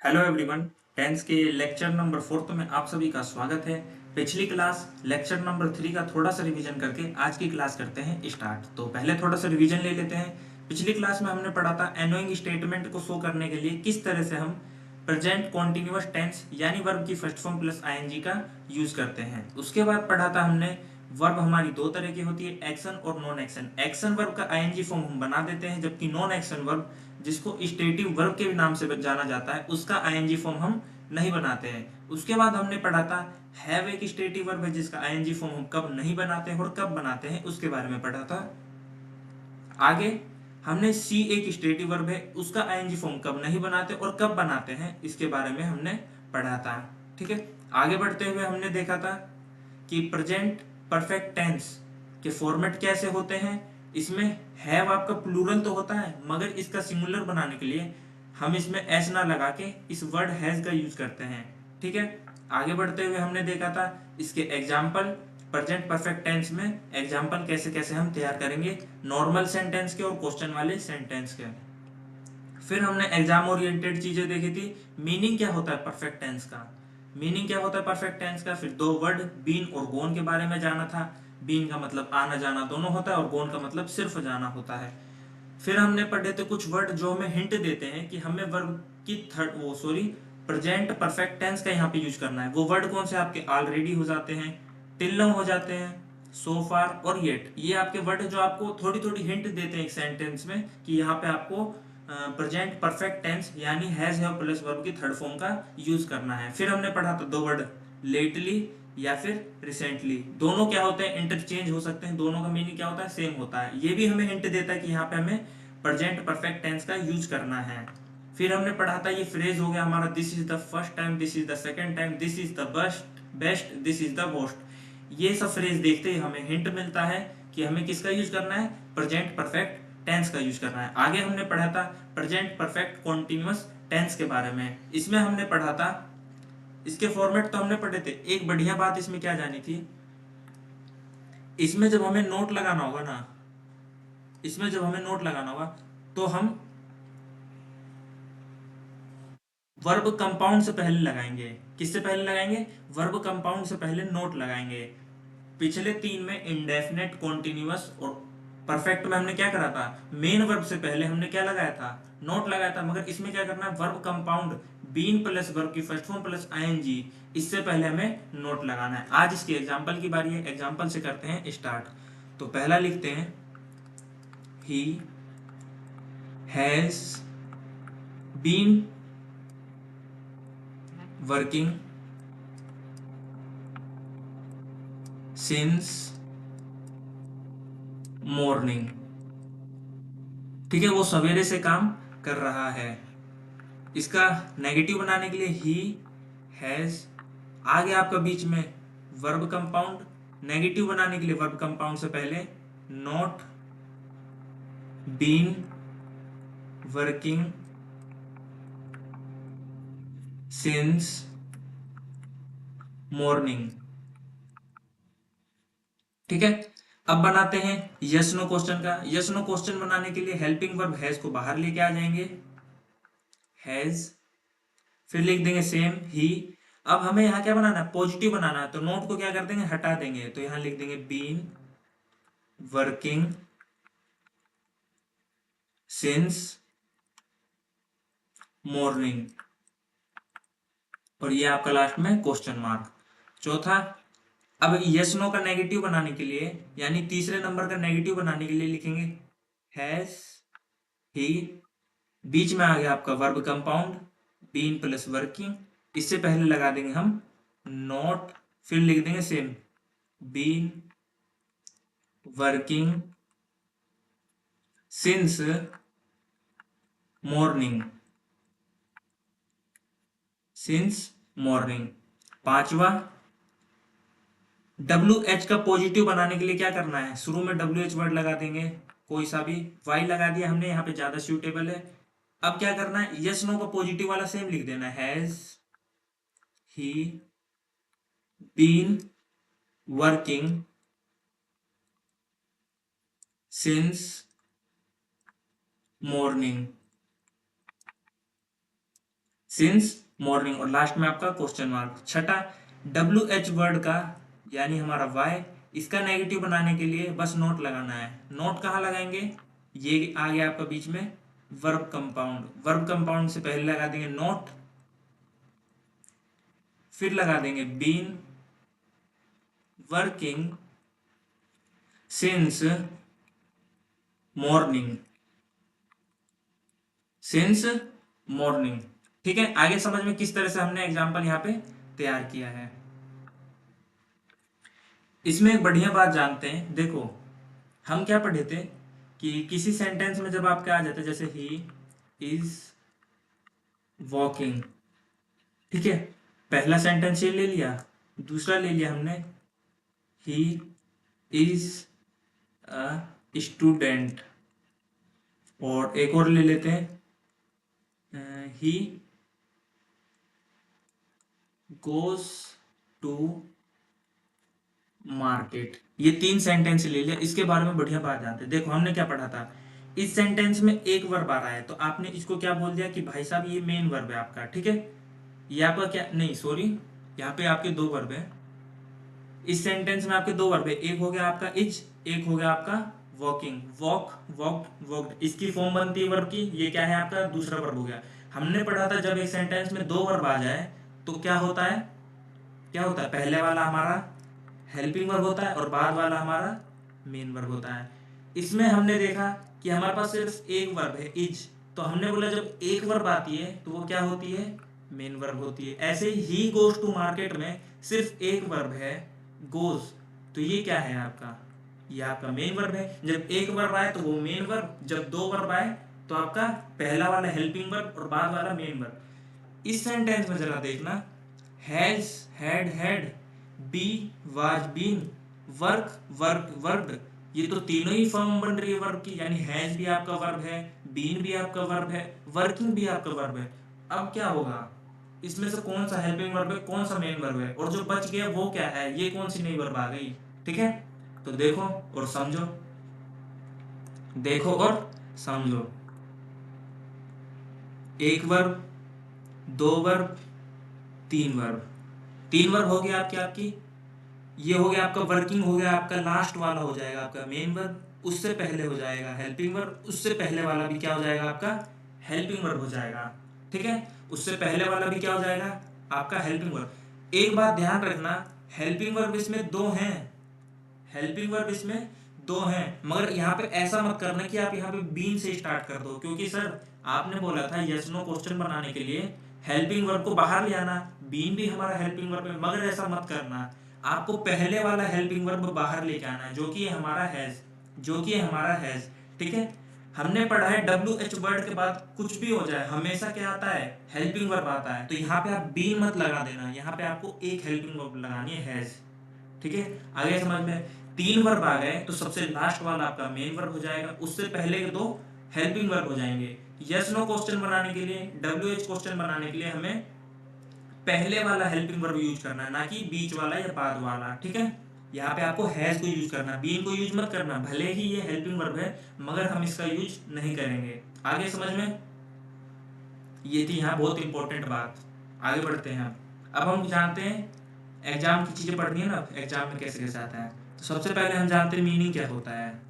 Hello everyone. Tense के lecture number 4 में आप सभी का स्वागत है। पिछली क्लास लेक्चर नंबर 3 का थोड़ा सा रिवीजन करके आज की क्लास करते हैं स्टार्ट। तो पहले थोड़ा सा रिवीजन ले लेते हैं। पिछली क्लास में हमने पढ़ा था एनोइंग स्टेटमेंट को शो करने के लिए किस तरह से हम प्रेजेंट कॉन्टिन्यूअस टेंस यानी वर्ब की फर्स्ट फॉर्म प्लस आईएनजी का यूज करते हैं। उसके बाद पढ़ा था हमने वर्ब हमारी दो तरह की होती है, एक्शन और नॉन एक्शन। एक्शन वर्ब का आईएनजी फॉर्म हम बना देते हैं, जबकि नॉन एक्शन वर्ब जिसको स्टेटिव वर्ब के नाम से जाना जाता है उसका आईएनजी फॉर्म हम नहीं बनाते हैं। उसके बाद हमने पढ़ा था हैव एक स्टेटिव वर्ब है जिसका आईएनजी फॉर्म हम कब नहीं बनाते हैं और कब बनाते हैं उसके बारे में पढ़ा था। आगे हमने सी एक स्टेटिव वर्ब है, उसका आईएनजी फॉर्म कब नहीं बनाते और कब बनाते हैं इसके बारे में हमने पढ़ा था। ठीक है, आगे बढ़ते हुए हमने देखा था कि प्रेजेंट परफेक्ट टेंस के फॉर्मेट कैसे होते हैं। इसमें हैव आपका प्लूरल तो होता है, मगर इसका सिंगुलर बनाने के लिए हम इसमें एस ना लगा के इस वर्ड हैज का यूज करते हैं। ठीक है, आगे बढ़ते हुए हमने देखा था इसके एग्जाम्पल, प्रेजेंट परफेक्ट टेंस में एग्जाम्पल कैसे कैसे हम तैयार करेंगे, नॉर्मल सेंटेंस के और क्वेश्चन वाले सेंटेंस के। फिर हमने एग्जाम ओरिएंटेड चीजें देखी थी। मीनिंग क्या होता है परफेक्ट टेंस का, मीनिंग क्या होता है परफेक्ट टेंस का। फिर दो वर्ड बीन और गोन के बारे में जाना था। बीन का मतलब आना जाना दोनों होता है और गोन का मतलब सिर्फ जाना होता है। फिर हमने पढ़े थे कुछ वर्ड जो हमें हिंट देते हैं कि हमें वर्ब की थर्ड वो सॉरी प्रेजेंट परफेक्ट टेंस का यहाँ पे यूज करना है। वो वर्ड कौन से आपके ऑलरेडी हो जाते हैं, टिल नाउ हो जाते हैं, सो फार और येट। ये आपके वर्ड जो आपको थोड़ी थोड़ी हिंट देते हैं एक सेंटेंस में कि यहाँ पे आपको प्रेजेंट परफेक्ट टेंस यानी हैज हैव प्लस वर्ब की थर्ड फॉर्म का यूज करना है। फिर हमने पढ़ा था दो वर्ड लेटली या फिर रिसेंटली, दोनों क्या होते हैं, इंटरचेंज हो सकते हैं, दोनों का मीनिंग क्या होता है, सेम होता है। ये भी हमें हिंट देता है कि यहाँ पे हमें प्रेजेंट परफेक्ट टेंस का यूज करना है। फिर हमने पढ़ा था ये फ्रेज हो गया हमारा this is the first time, this is the second time, this is the best, this is the most. ये सब फ्रेज देखते ही हमें हिंट मिलता है कि हमें किसका यूज करना है, प्रेजेंट परफेक्ट टेंस का यूज करना है। आगे हमने पढ़ा था प्रेजेंट परफेक्ट कॉन्टिन्यूअस टेंस के बारे में। इसमें हमने पढ़ा था, इसके फॉर्मेट तो हमने पढ़े थे। एक बढ़िया बात इसमें क्या जानी थी, इसमें जब हमें नोट लगाना होगा ना, इसमें जब हमें नोट लगाना होगा तो हम वर्ब कंपाउंड से पहले लगाएंगे। किससे पहले लगाएंगे, वर्ब कंपाउंड से पहले नोट लगाएंगे। पिछले तीन में इंडेफिनेट, कॉन्टिन्यूअस और परफेक्ट में हमने क्या करा था, मेन वर्ब से पहले हमने क्या लगाया था, नोट लगाया था। मगर इसमें क्या करना है, verb compound been plus verb की फर्स्ट फॉर्म प्लस आईएनजी, इससे पहले हमें नोट लगाना है। आज इसके एग्जाम्पल की बारी है, एग्जाम्पल से करते हैं स्टार्ट। तो पहला लिखते हैं he has been working since morning. ठीक है, वो सवेरे से काम कर रहा है। इसका नेगेटिव बनाने के लिए ही हैज, आगे आपका बीच में वर्ब कंपाउंड, नेगेटिव बनाने के लिए वर्ब कंपाउंड से पहले not been working since morning. ठीक है, अब बनाते हैं यस नो क्वेश्चन का। यस नो क्वेश्चन बनाने के लिए हेल्पिंग वर्ब हैज को बाहर लेके आ जाएंगे, हैज, फिर लिख देंगे सेम ही। अब हमें यहाँ क्या बनाना है, पॉजिटिव बनाना है, तो नोट को क्या कर देंगे, हटा देंगे। तो यहां लिख देंगे बीन वर्किंग सिंस मॉर्निंग, और ये आपका लास्ट में क्वेश्चन मार्क। चौथा, अब यस नो का नेगेटिव बनाने के लिए यानी तीसरे नंबर का नेगेटिव बनाने के लिए लिखेंगे हैज ही, बीच में आ गया आपका verb compound been plus working, इससे पहले लगा देंगे हम नॉट, फिर लिख देंगे same been working since morning, since morning. पांचवा, डब्ल्यू एच का पॉजिटिव बनाने के लिए क्या करना है, शुरू में डब्ल्यू एच वर्ड लगा देंगे, कोई सा भी, वाई लगा दिया हमने, यहाँ पे ज्यादा सूटेबल है। अब क्या करना है, यस नो का पॉजिटिव वाला सेम लिख देना, has he been working since morning, since morning, और लास्ट में आपका क्वेश्चन मार्क। छठा, WH वर्ड का यानी हमारा वाई, इसका नेगेटिव बनाने के लिए बस नोट लगाना है। नोट कहाँ लगाएंगे, ये आ गया आपका बीच में वर्ब कंपाउंड। वर्ब कंपाउंड से पहले लगा देंगे नोट, फिर लगा देंगे been working since morning, since morning. ठीक है, आगे समझ में किस तरह से हमने एग्जाम्पल यहाँ पे तैयार किया है। इसमें एक बढ़िया बात जानते हैं, देखो हम क्या पढ़े थे कि किसी सेंटेंस में जब आपके आ जाते जैसे ही इज वॉकिंग, ठीक है, पहला सेंटेंस ये ले लिया, दूसरा ले लिया हमने ही इज अ स्टूडेंट, और एक और ले लेते हैं ही गोज टू मार्केट। ये 3 सेंटेंस ले लिया, इसके बारे में बढ़िया बात जानते हैं। देखो हमने क्या पढ़ा था, इस सेंटेंस में एक वर्ब आ रहा है तो आपने इसको क्या बोल दिया कि भाई साहब ये मेन वर्ब है आपका, ठीक है। ये आपका क्या, नहीं सॉरी, यहाँ पे आपके 2 वर्ब है। इस सेंटेंस में आपके 2 वर्ब है, एक हो गया आपका इज, एक हो गया आपका वॉकिंग। वॉक, वॉक्ड, वॉक्ड, इसकी फॉर्म बनती है वर्ब की, ये क्या है आपका दूसरा वर्ब हो गया। हमने पढ़ा था जब एक सेंटेंस में 2 वर्ब आ जाए तो क्या होता है, क्या होता है, पहले वाला हमारा हेल्पिंग वर्ब होता है और बाद वाला हमारा मेन वर्ब होता है। इसमें हमने देखा कि हमारे पास सिर्फ एक वर्ब है इज, तो हमने बोला जब एक वर्ब आती है तो वो क्या होती है, मेन वर्ब होती है। ऐसे ही गोज टू मार्केट में सिर्फ एक वर्ब है गोज, तो ये क्या है आपका, ये आपका मेन वर्ब है। जब एक वर्ब आए तो वो मेन वर्ब, जब 2 वर्ब आए तो आपका पहला वाला हेल्पिंग वर्ब और बाद वाला मेन वर्ब। इस सेंटेंस में जरा देखना, has had had, be was been, work work worked, ये तो तीनों ही फॉर्म बन रही है वर्ब की, यानी हैज भी आपका वर्ब है, बीन भी आपका वर्ब है, वर्किंग भी आपका वर्ब है। अब क्या होगा, इसमें से कौन सा हेल्पिंग वर्ब है, कौन सा मेन वर्ब है, और जो बच गया वो क्या है, ये कौन सी नई वर्ब आ गई। ठीक है, तो देखो और समझो, देखो और समझो। एक वर्ब, 2 वर्ब, 3 वर्ब, 3 वर्ब हो गया आपकी आपकी ये हो गया आपका वर्किंग, हो गया आपका लास्ट वाला हो जाएगा आपका मेन वर्ब, उससे पहले हो जाएगा हेल्पिंग वर्ब, उससे पहले वाला भी क्या हो जाएगा आपका हेल्पिंग वर्ब हो जाएगा। ठीक है, उससे पहले वाला भी क्या हो जाएगा आपका हेल्पिंग वर्ब। एक बात ध्यान रखना, हेल्पिंग वर्ब इसमें 2 हैं, हेल्पिंग वर्ब इसमें 2 हैं, मगर यहाँ पे ऐसा मत करना कि आप यहाँ पे बीन से स्टार्ट कर दो, क्योंकि सर आपने बोला था यस नो क्वेश्चन बनाने के लिए हेल्पिंग वर्ब को बाहर ले आना, बीन भी हमारा हेल्पिंग वर्ब है, मगर ऐसा मत करना, आपको पहले वाला हेल्पिंग वर्ब बाहर लेके आना है जो कि हमारा हैज, जो कि हमारा हैज। ठीक है, हमने पढ़ा है WH वर्ड के बाद कुछ भी हो जाए हमेशा क्या आता है, हेल्पिंग वर्ब आता है, तो यहाँ पे आप बीन मत लगा देना, यहाँ पे आपको एक हेल्पिंग वर्ब लगानी है हैज। ठीक है, आगे समझ में। 3 वर्ब आ गए तो सबसे लास्ट वाला आपका मेन वर्ब हो जाएगा, उससे पहले के 2 हेल्पिंग वर्ब हो जाएंगे। यस नो क्वेश्चन बनाने के लिए, WH क्वेश्चन बनाने के लिए हमें पहले वाला हेल्पिंग वर्ब यूज करना है, ना कि बीच वाला या बाद वाला। ठीक है, यहाँ पे आपको हैज को यूज करना, बीन को यूज मत करना, भले ही ये हेल्पिंग वर्ब है मगर हम इसका यूज नहीं करेंगे। आगे समझ में, ये थी यहाँ बहुत इंपॉर्टेंट बात। आगे बढ़ते हैं, अब हम जानते हैं एग्जाम की चीजें पढ़नी है ना, एग्जाम में कैसे कैसे आता है। तो सबसे पहले हम जानते हैं मीनिंग क्या होता है।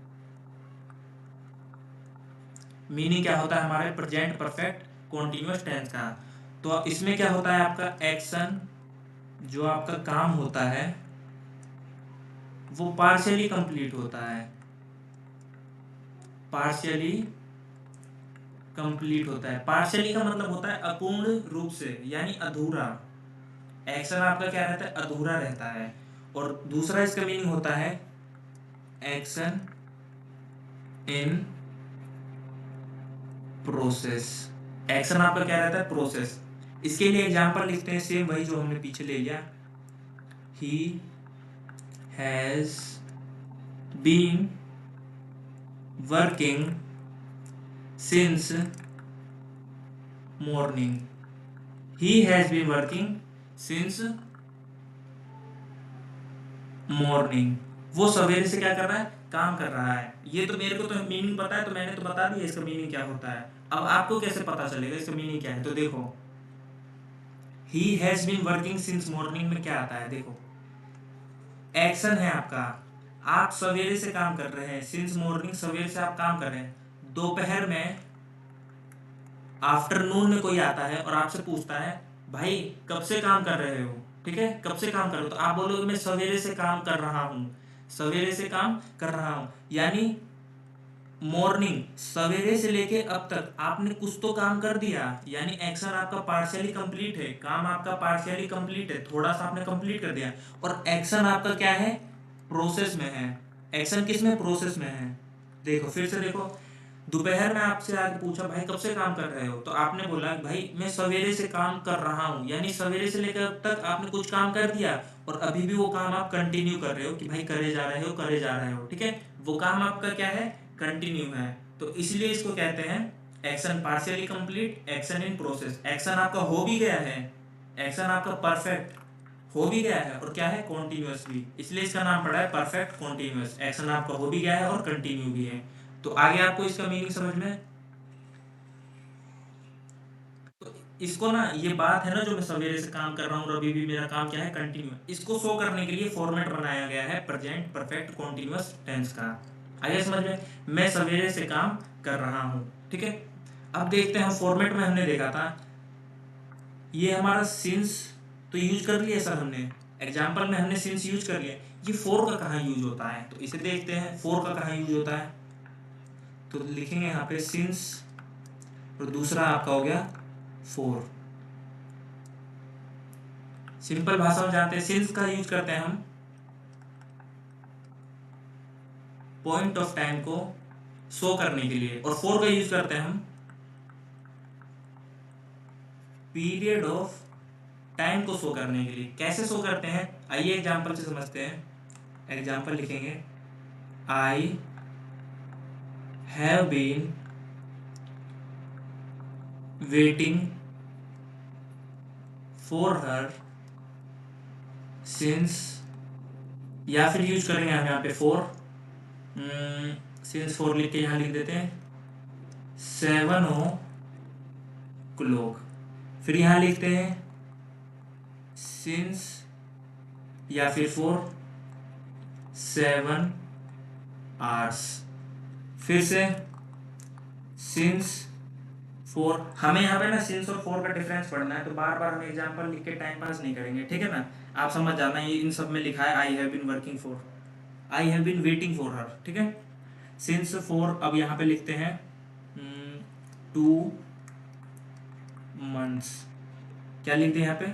मीनिंग क्या होता है हमारे प्रेजेंट परफेक्ट कॉन्टिन्यूअस टेंस का। तो इसमें क्या होता है आपका एक्शन, जो आपका काम होता है वो पार्शियली कंप्लीट होता है, पार्शियली कंप्लीट होता है। पार्शियली का मतलब होता है अपूर्ण रूप से, यानी अधूरा। एक्शन आपका क्या रहता है, अधूरा रहता है। और दूसरा इसका मीनिंग होता है एक्शन इन प्रोसेस। एक्शन आपका क्या रहता है, प्रोसेस। इसके लिए एग्जांपल लिखते हैं, सेम वही जो हमने पीछे ले लिया, he has been working since morning, he has been working since morning, वो सवेरे से क्या कर रहा है, काम कर रहा है। ये तो मेरे को तो मीनिंग पता है, तो मैंने तो बता दिया इसका मीनिंग क्या होता है। अब आपको कैसे पता चलेगा इसका मीनिंग क्या है, तो देखो he has been working since morning में क्या आता है, देखो एक्शन है आपका, आप सवेरे से काम कर रहे हैं, सिंस मॉर्निंग सवेरे से आप काम कर रहे हैं। दोपहर में, आफ्टरनून में कोई आता है और आपसे पूछता है भाई कब से काम कर रहे हो, ठीक है, कब से काम कर रहे हो, तो आप बोलोगे मैं सवेरे से काम कर रहा हूँ, सवेरे से काम कर रहा हूँ। यानी मॉर्निंग सवेरे से लेके अब तक आपने कुछ तो काम कर दिया, यानी एक्शन आपका पार्शियली कंप्लीट है, काम आपका पार्शियली कंप्लीट है, थोड़ा सा आपने कंप्लीट कर दिया। और एक्शन आपका क्या है, प्रोसेस में है। एक्शन किस में, प्रोसेस में है। देखो फिर से देखो, दोपहर में आपसे आके पूछा भाई कब से काम कर रहे हो, तो आपने बोला भाई मैं सवेरे से काम कर रहा हूँ, यानी सवेरे से लेकर अब तक आपने कुछ काम कर दिया और अभी भी वो काम आप कंटिन्यू कर रहे हो कि भाई करे जा रहे हो, करे जा रहे हो, ठीक है। वो काम आपका क्या है, कंटिन्यू है। तो इसलिए इसको कहते हैं action partially complete, action in process. Action आपका हो भी गया है, एक्शन आपका परफेक्ट हो भी गया है और क्या है, कॉन्टिन्यूअस भी, इसलिए इसका नाम पड़ा है परफेक्ट कॉन्टिन्यूअस। एक्शन आपका हो भी गया है और कंटिन्यू भी है। तो आगे आपको इसका मीनिंग समझ में, तो इसको ना, ये बात है ना जो मैं सवेरे से काम कर रहा हूँ और अभी भी मेरा काम क्या है, कंटिन्यू है, इसको शो करने के लिए फॉर्मेट बनाया गया है प्रेजेंट परफेक्ट कॉन्टिन्यूअस टेंस का। आगे समझ में, मैं सवेरे से काम कर रहा हूँ, ठीक है। अब देखते हैं, फॉर्मेट में हमने देखा था ये हमारा सिंस तो यूज कर लिया सर हमने, एग्जाम्पल में हमने सिंस यूज कर लिया। ये फोर का कहाँ यूज होता है, तो इसे देखते हैं फोर का कहाँ यूज होता है। तो लिखेंगे यहाँ पे सिंस और दूसरा आपका हो गया फोर। सिंपल भाषा में जानते हैं, सिंस का यूज करते हैं हम पॉइंट ऑफ टाइम को शो करने के लिए, और फोर का यूज करते हैं हम पीरियड ऑफ टाइम को शो करने के लिए। कैसे शो करते हैं, आइए एग्जांपल से समझते हैं। एग्जांपल लिखेंगे, I have been waiting for her since, या फिर यूज करेंगे हम यहाँ पे फोर, सिंस फोर लिख के यहाँ लिख देते हैं 7 o'clock। फिर यहाँ लिखते हैं सिंस या फिर फोर 7 hours। फिर से सिंस फोर, हमें यहाँ पे ना सिंस और फोर का डिफरेंस पढ़ना है, तो बार बार हम एग्जांपल लिख के टाइम पास नहीं करेंगे, ठीक है ना। आप समझ जाना, ये इन सब में लिखा है I have been working for, I have been waiting for her, ठीक है। सिंस फोर, अब यहाँ पे लिखते हैं 2 months। क्या लिखते हैं यहाँ पे,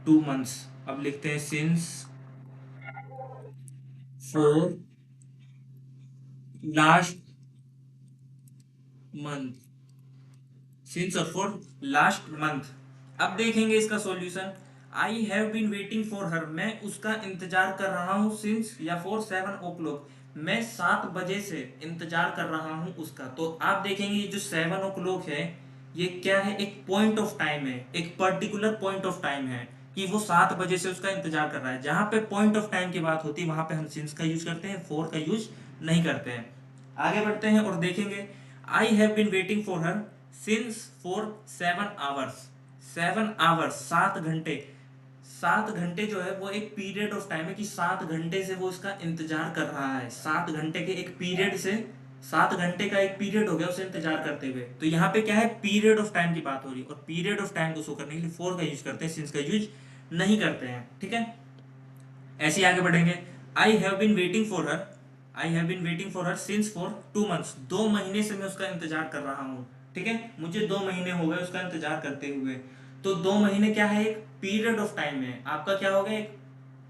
2 months। अब लिखते हैं since for last month, since for last month. अब देखेंगे इसका solution. I have been waiting for her, मैं उसका इंतजार कर रहा हूँ, सिंस या फॉर 7 o'clock, मैं 7 बजे से इंतजार कर रहा हूँ उसका। तो आप देखेंगे ये जो 7 o'clock है, ये क्या है, एक पॉइंट ऑफ टाइम है, एक पर्टिकुलर पॉइंट ऑफ टाइम है कि वो 7 बजे से उसका इंतजार कर रहा है। जहां पे पॉइंट ऑफ टाइम की बात होती है वहां पे हम सिंस का यूज करते हैं, फोर का यूज नहीं करते हैं। आगे बढ़ते हैं और देखेंगे, I have been waiting for her since for 7 hours। 7 hours 7 घंटे, 7 घंटे जो है वो एक पीरियड ऑफ टाइम है कि 7 घंटे से वो इसका इंतजार कर रहा है। 7 घंटे के एक पीरियड से, 7 घंटे का एक पीरियड हो गया उसे इंतजार करते हुए। तो यहाँ पे क्या है, पीरियड ऑफ टाइम की बात हो रही है, और पीरियड ऑफ टाइम को शो करने के लिए फोर का यूज करते हैं, सिंस का यूज नहीं करते हैं, ठीक है। ऐसे ही आगे बढ़ेंगे, I have been waiting for her, I have been waiting for her since for 2 months, 2 महीने से मैं उसका इंतजार कर रहा हूँ, ठीक है। मुझे 2 महीने हो गए उसका इंतजार करते हुए। तो 2 महीने क्या है, एक पीरियड ऑफ टाइम है आपका, क्या हो गया, एक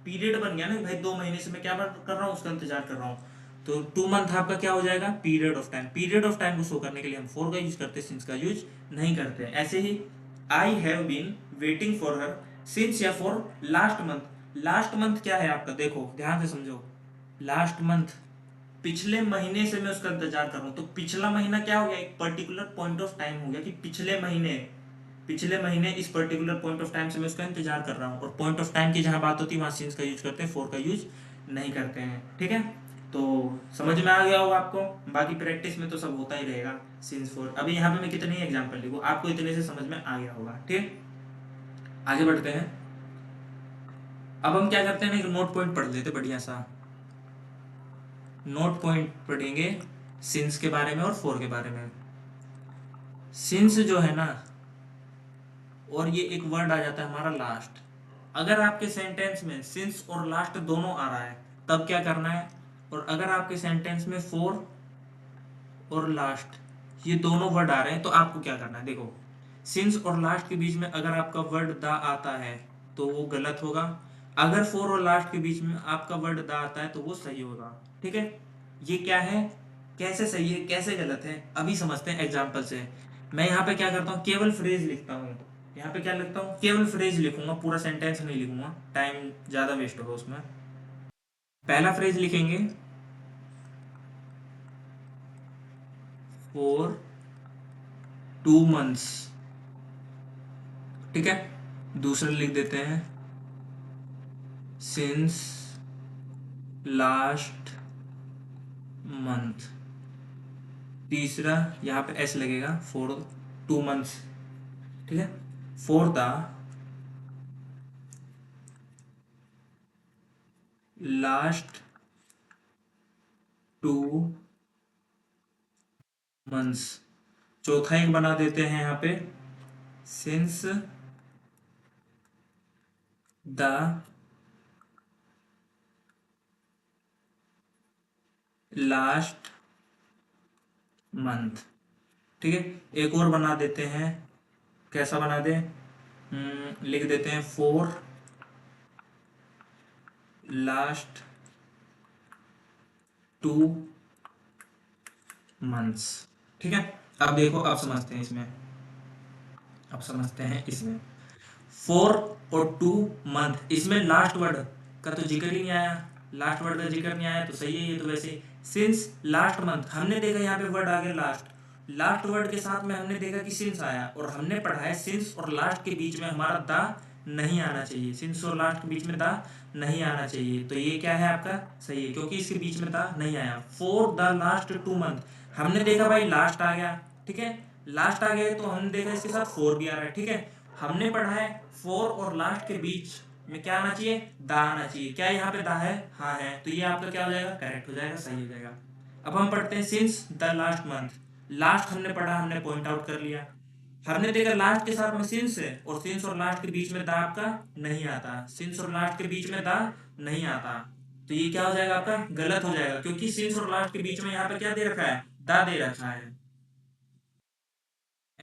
पीरियड बन गया ना भाई, 2 महीने से मैं क्या कर रहा हूँ, उसका इंतजार कर रहा हूँ। तो 2 month आपका क्या हो जाएगा, period of time. Period of time को शो करने के लिए हम फोर का यूज करते हैं, सिंस का यूज नहीं करते। ऐसे ही I have been waiting for her since या for last month. Last month क्या है आपका, देखो ध्यान से समझो, लास्ट मंथ पिछले महीने से मैं उसका इंतजार कर रहा हूँ। तो पिछला महीना क्या हो गया, एक पर्टिकुलर पॉइंट ऑफ टाइम हो गया कि पिछले महीने, पिछले महीने इस पर्टिकुलर पॉइंट ऑफ टाइम से मैं उसका इंतजार कर रहा हूँ। और पॉइंट ऑफ टाइम की जहां बात होती है वहां सिंस का यूज करते हैं, फोर का यूज नहीं करते हैं, ठीक है। तो समझ में आ गया होगा आपको, बाकी प्रैक्टिस में तो सब होता ही रहेगा सिंस फोर। अभी यहाँ पे मैं कितने एग्जाम्पल लिखूँ, आपको इतने से समझ में आ गया होगा, ठीक है। आगे बढ़ते हैं। अब हम क्या करते हैं ना, एक नोट पॉइंट पढ़ लेते बढ़िया सा। नोट पॉइंट पढ़ेंगे सिंस के बारे में और फोर के बारे में। सिंस जो है ना, और ये एक वर्ड आ जाता है हमारा लास्ट। अगर आपके सेंटेंस में सिंस और लास्ट दोनों आ रहा है तब क्या करना है, और अगर आपके सेंटेंस में फोर और लास्ट ये दोनों वर्ड आ रहे हैं तो आपको क्या करना है। देखो, सिंस और लास्ट के बीच में अगर आपका वर्ड द आता है तो वो गलत होगा। अगर फोर और लास्ट के बीच में आपका वर्ड द आता है तो वो सही होगा। ठीक है, ये क्या है, कैसे सही है कैसे गलत है अभी समझते हैं एग्जाम्पल से। मैं यहाँ पे क्या करता हूँ, केवल फ्रेज लिखता हूँ। यहाँ पे क्या लिखता हूँ, केवल फ्रेज लिखूंगा, पूरा सेंटेंस नहीं लिखूंगा, टाइम ज्यादा वेस्ट होगा उसमें। पहला फ्रेज लिखेंगे, फॉर 2 months। ठीक है, दूसरा लिख देते हैं, सिंस लास्ट मंथ। तीसरा यहाँ पे एस लगेगा, फॉर 2 months। ठीक है, फॉर द लास्ट 2 months। चौथा एक बना देते हैं यहाँ पे, सिंस द लास्ट मंथ। ठीक है, एक और बना देते हैं, कैसा बना दें, लिख देते हैं फॉर लास्ट 2 months। ठीक है, अब देखो, अब समझते हैं इसमें, अब समझते हैं इसमें। 4 और 2 month, इसमें लास्ट वर्ड का तो जिक्र ही नहीं आया, लास्ट वर्ड का जिक्र नहीं आया तो सही है ये तो। वैसे सिंस लास्ट मंथ हमने देखा यहाँ पे वर्ड आ गया लास्ट, लास्ट वर्ड के साथ में हमने देखा कि सिंस आया, और हमने पढ़ा है सिंस और लास्ट के बीच में हमारा दा नहीं आना चाहिए। सिंस और लास्ट के बीच में दा नहीं आना चाहिए, तो ये क्या है आपका सही है, क्योंकि इसके बीच में दा नहीं आया। फॉर द लास्ट 2 month हमने देखा भाई लास्ट आ गया। ठीक है, लास्ट आ गया तो हमने देखा इसके साथ फोर भी आ रहा है। ठीक है, हमने पढ़ा है फोर और लास्ट के बीच में क्या आना चाहिए, दा आना चाहिए। क्या यहाँ पे दा है, हाँ है, तो ये आपका क्या हो जाएगा, करेक्ट हो जाएगा, सही हो जाएगा। अब हम पढ़ते हैं since the last month. Last हमने पढ़ा, हमने पॉइंट आउट कर लिया। हमने देखा लास्ट के साथ में सिंस है, और सिंस और लास्ट के बीच में दा आपका नहीं आता, सिंस और लास्ट के बीच में दा नहीं आता, तो ये क्या हो जाएगा आपका गलत हो जाएगा, क्योंकि सिंस और लास्ट के बीच में यहाँ पे क्या दे रखा है, दा दे रखा है।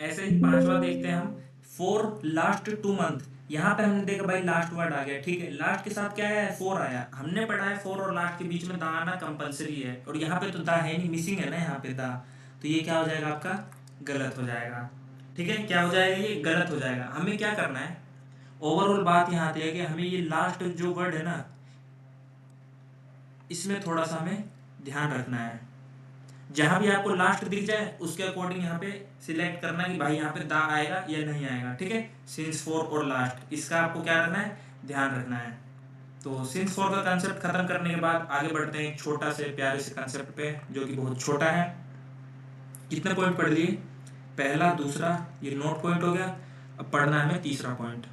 ऐसे ही पांचवा देखते हैं हम, फोर लास्ट 2 month। यहाँ पे हमने देखा भाई लास्ट वर्ड आ गया। ठीक है, लास्ट के साथ क्या है, फोर आया। हमने पढ़ा है फोर और लास्ट के बीच में दा आना कंपलसरी है, और यहाँ पे तो दा है नहीं, मिसिंग है ना यहाँ पे दा, तो ये क्या हो जाएगा आपका गलत हो जाएगा। ठीक है, क्या हो जाएगा, ये गलत हो जाएगा। हमें क्या करना है, ओवरऑल बात यहाँ आती है कि हमें ये लास्ट जो वर्ड है ना, इसमें थोड़ा सा हमें ध्यान रखना है। जहां भी आपको लास्ट दिख जाए उसके अकॉर्डिंग यहाँ पे सिलेक्ट करना है कि भाई यहाँ पे दा आएगा या नहीं आएगा। ठीक है, सिंस फोर और लास्ट, इसका आपको क्या रखना है, ध्यान रखना है। तो सिंस फोर का कंसेप्ट खत्म करने के बाद आगे बढ़ते हैं एक छोटा से प्यारे से कंसेप्ट पे, जो कि बहुत छोटा है। कितने पॉइंट पढ़ लिए, पहला दूसरा, ये नोट पॉइंट हो गया। अब पढ़ना है हमें तीसरा पॉइंट।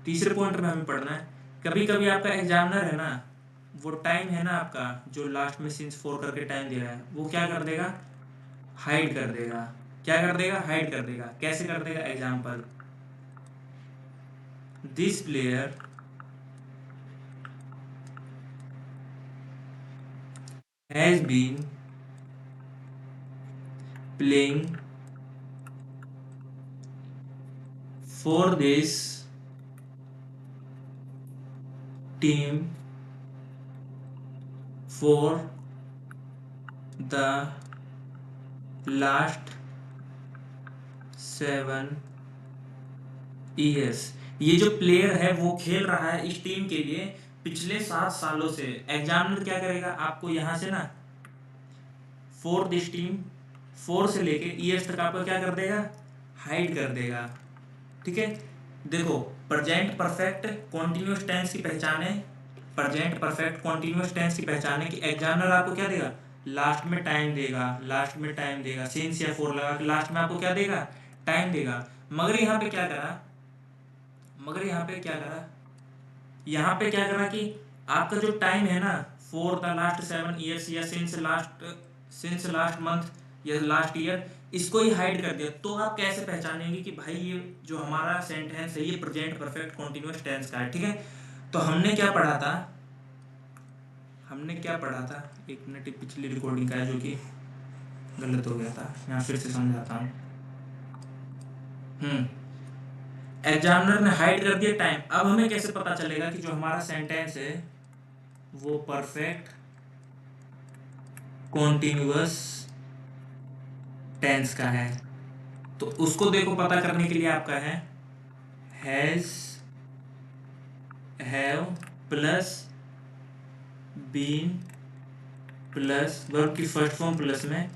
तीसरे पॉइंट में हमें पढ़ना है, कभी कभी आपका एग्जामिनर है ना, वो टाइम है ना आपका जो लास्ट में सिंस फोर करके टाइम दे रहा है, वो क्या कर देगा, हाइड कर देगा। क्या कर देगा, हाइड कर देगा। कैसे कर देगा, example, this player has been playing for this team for the last 7 years। ये जो प्लेयर है वो खेल रहा है इस टीम के लिए पिछले 7 सालों से। एग्जामिनर क्या करेगा, आपको यहाँ से ना फॉर दिस टीम, फोर से लेके ईयर्स तक आपका क्या कर देगा, हाइड कर देगा। ठीक है, देखो, प्रेजेंट परफेक्ट कॉन्टिन्यूअस टेंस की पहचान है, प्रेजेंट परफेक्ट कॉन्टिन्यूअस टेंस की पहचान है कि एग्जामिनर आपको क्या देगा, लास्ट में टाइम देगा, लास्ट में टाइम देगा, सिंस या फोर लगा के लास्ट में आपको क्या देगा, टाइम देगा। मगर यहाँ पे क्या करा, मगर यहाँ पे क्या करा, यहाँ पे क्या करा कि आपका जो टाइम है ना फॉर द लास्ट 7 ईयर्स या सिंस लास्ट मंथ या लास्ट ईयर, इसको ही हाइड कर दिया। तो आप कैसे पहचानेंगे कि भाई ये जो हमारा सेंटेंस है ये प्रेजेंट परफेक्ट कॉन्टिन्यूअस टेंस का है, ठीक है। तो हमने क्या पढ़ा था, एक मिनट, पिछली रिकॉर्डिंग का है जो कि गलत हो गया था, यहाँ फिर से समझाता हूँ। एग्जामिनर ने हाइड कर दिया टाइम। अब हमें कैसे पता चलेगा कि जो हमारा सेंटेंस है वो परफेक्ट कॉन्टिन्यूअस टेंस का है? तो उसको देखो पता करने के लिए आपका है has, have plus been plus verb की फर्स्ट फॉर्म प्लस में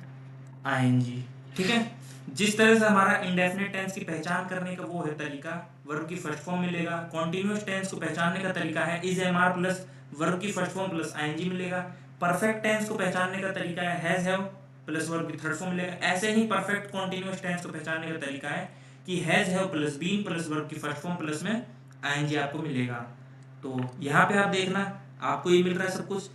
आईएनजी, ठीक है। जिस तरह से हमारा इंडेफिनिट टेंस की पहचान करने का वो है तरीका, वर्ब की फर्स्ट फॉर्म मिलेगा। कॉन्टिन्यूअस टेंस को पहचानने का तरीका है is am are plus verb की फर्स्ट फॉर्म प्लस आईएनजी मिलेगा। परफेक्ट टेंस को पहचानने का तरीका है हैज हैव प्लस वर्ब की थर्ड फॉर्म मिलेगा। ऐसे ही परफेक्ट कॉन्टिन्यूअस टेंस को पहचानने का तरीका है कि has have plus been plus verb की फर्स्ट फॉर्म प्लस में आईएनजी आपको मिलेगा। तो यहाँ पे आप देखना आपको ये मिल रहा है सब कुछ,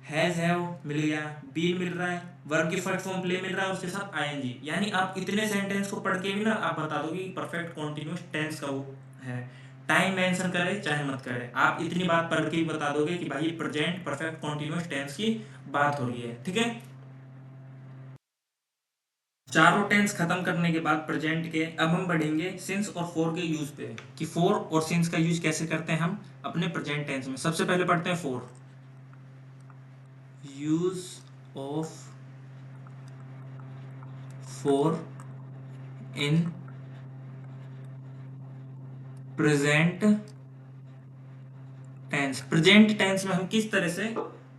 हैज हैव मिल गया, बीन मिल रहा है, वर्ब की फर्स्ट फॉर्म प्ले मिल रहा है, उसके साथ आईएनजी। यानी आप इतने सेंटेंस को पढ़ के भी ना आप बता दोगे कि परफेक्ट कॉन्टिन्यूअस टेंस का वो है। टाइम मेंशन करे चाहे मत करे, आप इतनी बात पढ़ के ही बता दोगे कि भाई प्रेजेंट परफेक्ट कॉन्टिन्यूअस टेंस की बात हो रही है, ठीक है। चारों टेंस खत्म करने के बाद प्रेजेंट के अब हम बढ़ेंगे सिंस और फोर के यूज पे, कि फोर और सिंस का यूज कैसे करते हैं हम अपने प्रेजेंट टेंस में। सबसे पहले पढ़ते हैं for, use of for in present tense. Present tense में हम किस तरह से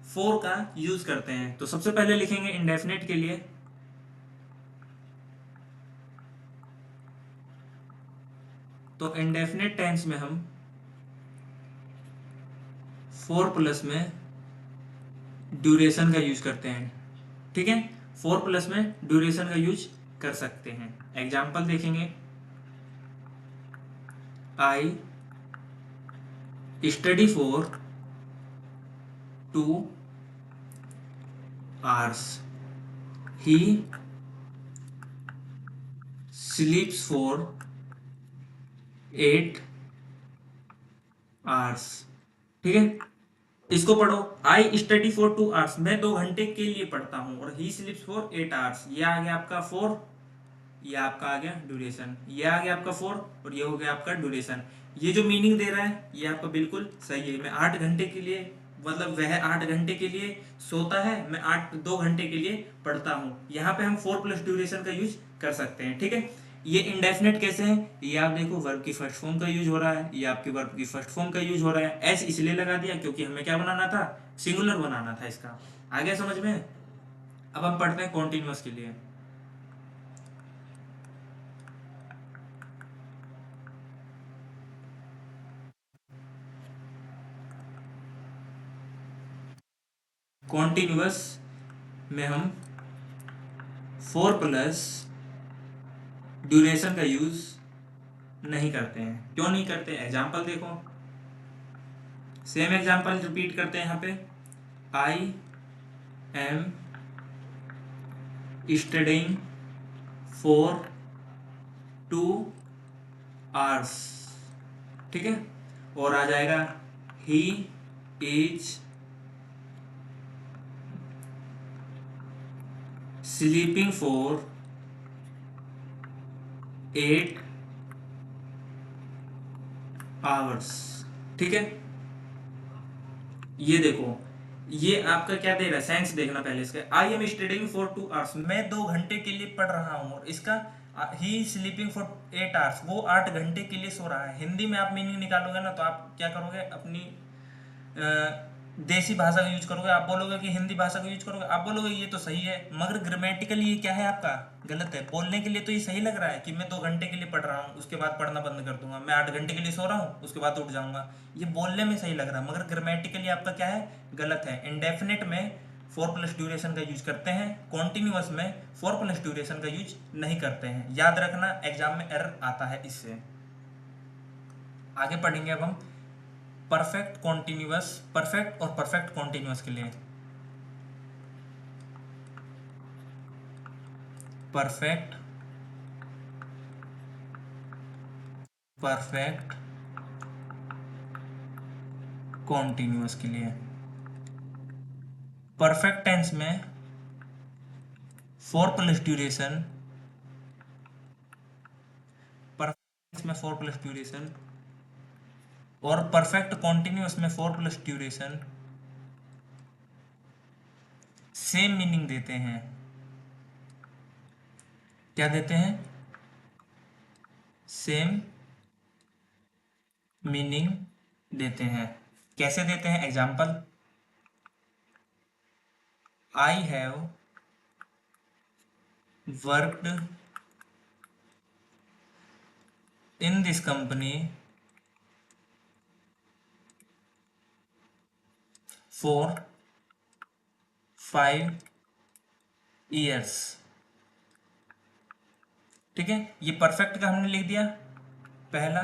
फोर का यूज करते हैं। तो सबसे पहले लिखेंगे इंडेफिनिट के लिए तो इंडेफिनिट टेंस में हम फोर प्लस में ड्यूरेशन का यूज करते हैं, ठीक है। फोर प्लस में ड्यूरेशन का यूज कर सकते हैं। एग्जाम्पल देखेंगे, I study for 2 hours, he sleeps for 8 hours, ठीक है। इसको पढ़ो, आई स्टडी फॉर 2 hours, मैं 2 घंटे के लिए पढ़ता हूं, और ही स्लीप्स फॉर 8 hours, ये आ गया आपका 4, ये आपका आ गया ड्यूरेशन, ये आ गया आपका 4 और ये हो गया आपका ड्यूरेशन। ये जो मीनिंग दे रहा है ये आपका बिल्कुल सही है। मैं 8 घंटे के लिए, मतलब वह 8 घंटे के लिए सोता है, मैं 2 घंटे के लिए पढ़ता हूँ। यहाँ पे हम 4 प्लस ड्यूरेशन का यूज कर सकते हैं, ठीक है। ये इंडेफिनेट कैसे है, ये आप देखो वर्ब की फर्स्ट फॉर्म का यूज हो रहा है, ये आपके वर्ब की फर्स्ट फॉर्म का यूज हो रहा है। एस इसलिए लगा दिया क्योंकि हमें क्या बनाना था, सिंगुलर बनाना था इसका। आ गया समझ में। अब हम पढ़ते हैं कॉन्टिन्यूअस के लिए। कॉन्टिन्यूअस में हम 4 प्लस ड्यूरेशन का यूज नहीं करते हैं। क्यों नहीं करते, एग्जाम्पल देखो, सेम एग्जाम्पल रिपीट करते हैं यहाँ पे, I am studying for 2 hours, ठीक है। और आ जाएगा he is sleeping for 8 hours, ठीक है। ये देखो, ये आपका क्या दे रहा है, सेंस देखना पहले इसका। I am studying for 2 hours, मैं 2 घंटे के लिए पढ़ रहा हूँ, और इसका ही स्लीपिंग फॉर 8 hours, वो 8 घंटे के लिए सो रहा है। हिंदी में आप मीनिंग निकालोगे ना तो आप क्या करोगे, अपनी देसी भाषा का यूज करोगे। आप बोलोगे कि हिंदी भाषा का यूज करोगे, आप बोलोगे ये तो सही है, मगर ग्रामेटिकली ये क्या है आपका गलत है। बोलने के लिए तो ये सही लग रहा है कि मैं 2 घंटे के लिए पढ़ रहा हूँ, उसके बाद पढ़ना बंद कर दूंगा, मैं 8 घंटे के लिए सो रहा हूँ, उसके बाद उठ जाऊंगा। ये बोलने में सही लग रहा है, मगर ग्रामेटिकली आपका क्या है, गलत है। इंडेफिनिट में 4 प्लस ड्यूरेशन का यूज करते हैं, कॉन्टिन्यूअस में 4 प्लस ड्यूरेशन का यूज नहीं करते हैं। याद रखना, एग्जाम में एरर आता है इससे। आगे पढ़ेंगे अब हम परफेक्ट कॉन्टिन्यूअस, परफेक्ट और परफेक्ट कॉन्टिन्यूअस के लिए। परफेक्ट, परफेक्ट कॉन्टिन्यूअस के लिए परफेक्ट टेंस में for plus duration, perfect tense में फोर प्लस ड्यूरेशन और परफेक्ट कॉन्टिन्यूअस में for plus duration same meaning देते हैं। क्या देते हैं? सेम मीनिंग देते हैं। कैसे देते हैं? Example, I have worked in this company for 5 years। ठीक है, ये परफेक्ट का हमने लिख दिया पहला।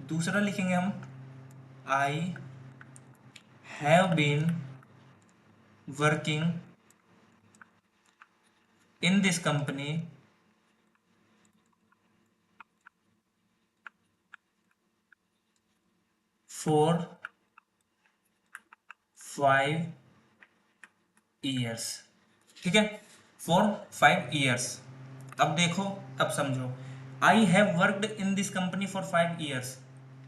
दूसरा लिखेंगे हम, I have been working in this company for 5 years। ठीक है, फॉर 5 years। अब देखो, अब समझो, I have worked in this company for 5 years।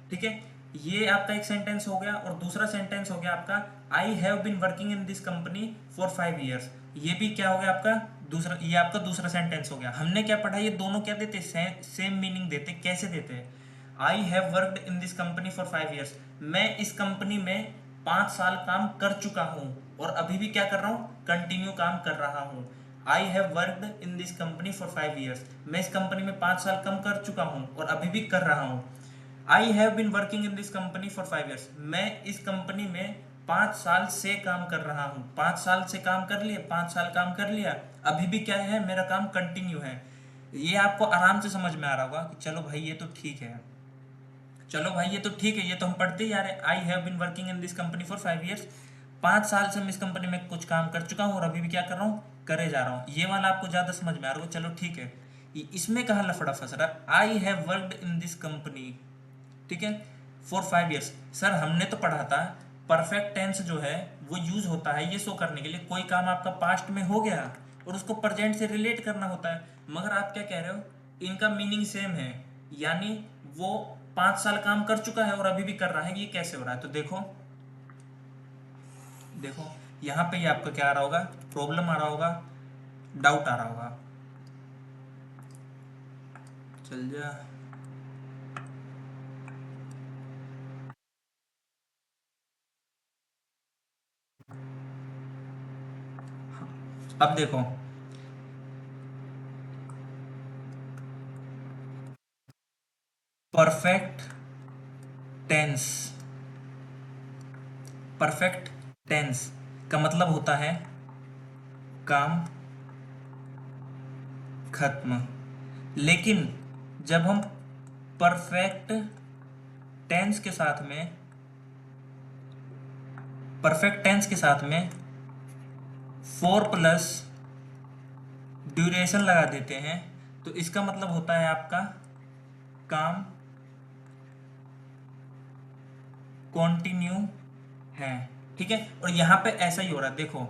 ठीक है, ये आपका एक सेंटेंस हो गया और दूसरा सेंटेंस हो गया आपका I have been working in this company for 5 years। ये भी क्या हो गया आपका दूसरा, ये आपका दूसरा सेंटेंस हो गया। हमने क्या पढ़ा? ये दोनों क्या देते? सेम मीनिंग देते। कैसे देते हैं? I have worked in this company for 5 years, मैं इस कंपनी में 5 साल काम कर चुका हूं और अभी भी क्या कर रहा हूं? कंटिन्यू काम कर रहा हूं। I have worked in this company for 5 years, मैं इस कंपनी में 5 साल कम कर चुका हूं और अभी भी कर रहा हूं। I have been working in this company for 5 years, मैं इस कंपनी में 5 साल से काम कर रहा हूँ। 5 साल से काम कर लिया, 5 साल काम कर लिया, अभी भी क्या है? मेरा काम कंटिन्यू है। ये आपको आराम से समझ में आ रहा होगा कि चलो भाई ये तो ठीक है, चलो भाई ये तो ठीक है, ये तो हम पढ़ते ही आ रहे हैं। I have been working in this company for 5 years, 5 साल से मैं इस कंपनी में कुछ काम कर चुका हूँ और अभी भी क्या कर रहा हूँ? करे जा रहा हूँ। ये वाला आपको ज़्यादा समझ में आ रहा होगा, चलो ठीक है। इसमें कहाँ लफड़ा फंस रहा है? I have worked in this company, ठीक है, फॉर 5 years। सर हमने तो पढ़ा था परफेक्ट टेंस जो है वो यूज होता है ये शो करने के लिए कोई काम आपका पास्ट में हो गया और उसको प्रेजेंट से रिलेट करना होता है। मगर आप क्या कह रहे हो? इनका मीनिंग सेम है, यानी वो 5 साल काम कर चुका है और अभी भी कर रहा है। ये कैसे हो रहा है? तो देखो, देखो यहाँ पे ये आपका क्या आ रहा होगा? प्रॉब्लम आ रहा होगा, डाउट आ रहा होगा। चल जा, अब देखो, परफेक्ट टेंस, परफेक्ट टेंस का मतलब होता है काम खत्म। लेकिन जब हम परफेक्ट टेंस के साथ में, परफेक्ट टेंस के साथ में 4 प्लस ड्यूरेशन लगा देते हैं तो इसका मतलब होता है आपका काम कंटिन्यू है। ठीक है, और यहां पे ऐसा ही हो रहा है। देखो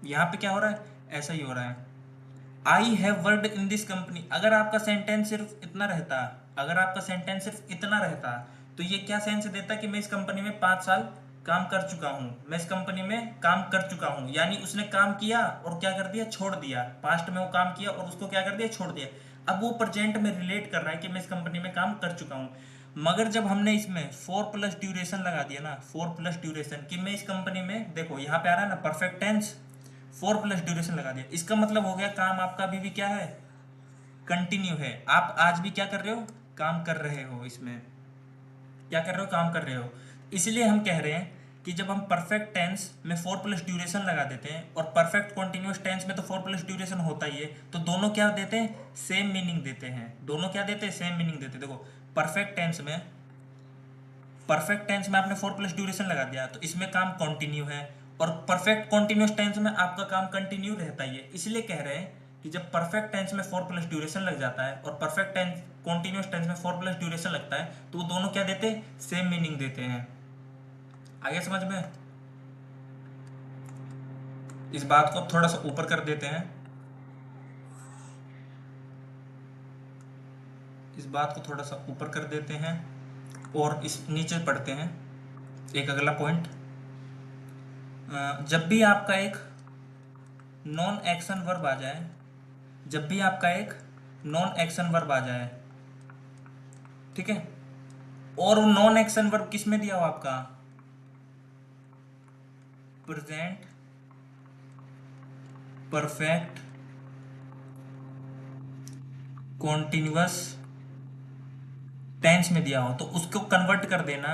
यहां पे क्या हो रहा है? ऐसा ही हो रहा है। I have worked in this company, अगर आपका सेंटेंस सिर्फ इतना रहता, अगर आपका सेंटेंस सिर्फ इतना रहता तो ये क्या सेंस देता कि मैं इस कंपनी में 5 साल काम कर चुका हूं, मैं इस कंपनी में काम कर चुका हूं। यानी उसने काम किया और क्या कर दिया? छोड़ दिया। पास्ट में वो काम किया और उसको क्या कर दिया? छोड़ दिया। अब वो प्रेजेंट में रिलेट कर रहा है कि मैं इस कंपनी में काम कर चुका हूं। मगर जब हमने इसमें 4 प्लस ड्यूरेशन लगा दिया ना, 4 प्लस ड्यूरेशन कि मैं इस कंपनी में, देखो यहाँ पे आ रहा है ना परफेक्ट टेंस, 4 प्लस ड्यूरेशन लगा दिया, इसका मतलब हो गया काम आपका अभी भी क्या है? कंटिन्यू है। आप आज भी क्या कर रहे हो? काम कर रहे हो। इसमें क्या कर रहे हो? काम कर रहे हो। इसलिए हम कह रहे हैं कि जब हम परफेक्ट टेंस में 4 प्लस ड्यूरेशन लगा देते हैं और परफेक्ट कॉन्टिन्यूस टेंस में तो 4 प्लस ड्यूरेशन होता ही है, तो दोनों क्या देते हैं? सेम मीनिंग देते हैं। दोनों क्या देते हैं? सेम मीनिंग देते हैं। देखो परफेक्ट टेंस में परफेक्ट टेंस में आपने 4 प्लस ड्यूरेशन लगा दिया तो इसमें काम कंटिन्यू है, और परफेक्ट कॉन्टिन्यूस टेंस में आपका काम कंटिन्यू रहता ही है। इसलिए कह रहे हैं कि जब परफेक्ट टेंस में 4 प्लस ड्यूरेशन लग जाता है और परफेक्ट टेंस कॉन्टिन्यूस टेंस में 4 प्लस ड्यूरेशन लगता है तो वो दोनों क्या देते हैं, सेम मीनिंग देते हैं। आगे समझ में? इस बात को थोड़ा सा ऊपर कर देते हैं, इस बात को थोड़ा सा ऊपर कर देते हैं और इस नीचे पढ़ते हैं एक अगला पॉइंट। जब भी आपका एक नॉन एक्शन वर्ब आ जाए, जब भी आपका एक नॉन एक्शन वर्ब आ जाए, ठीक है, और वो नॉन एक्शन वर्ब किस में दिया हो आपका, प्रेजेंट परफेक्ट कॉन्टिन्यूअस टेंस में दिया हो, तो उसको कन्वर्ट कर देना,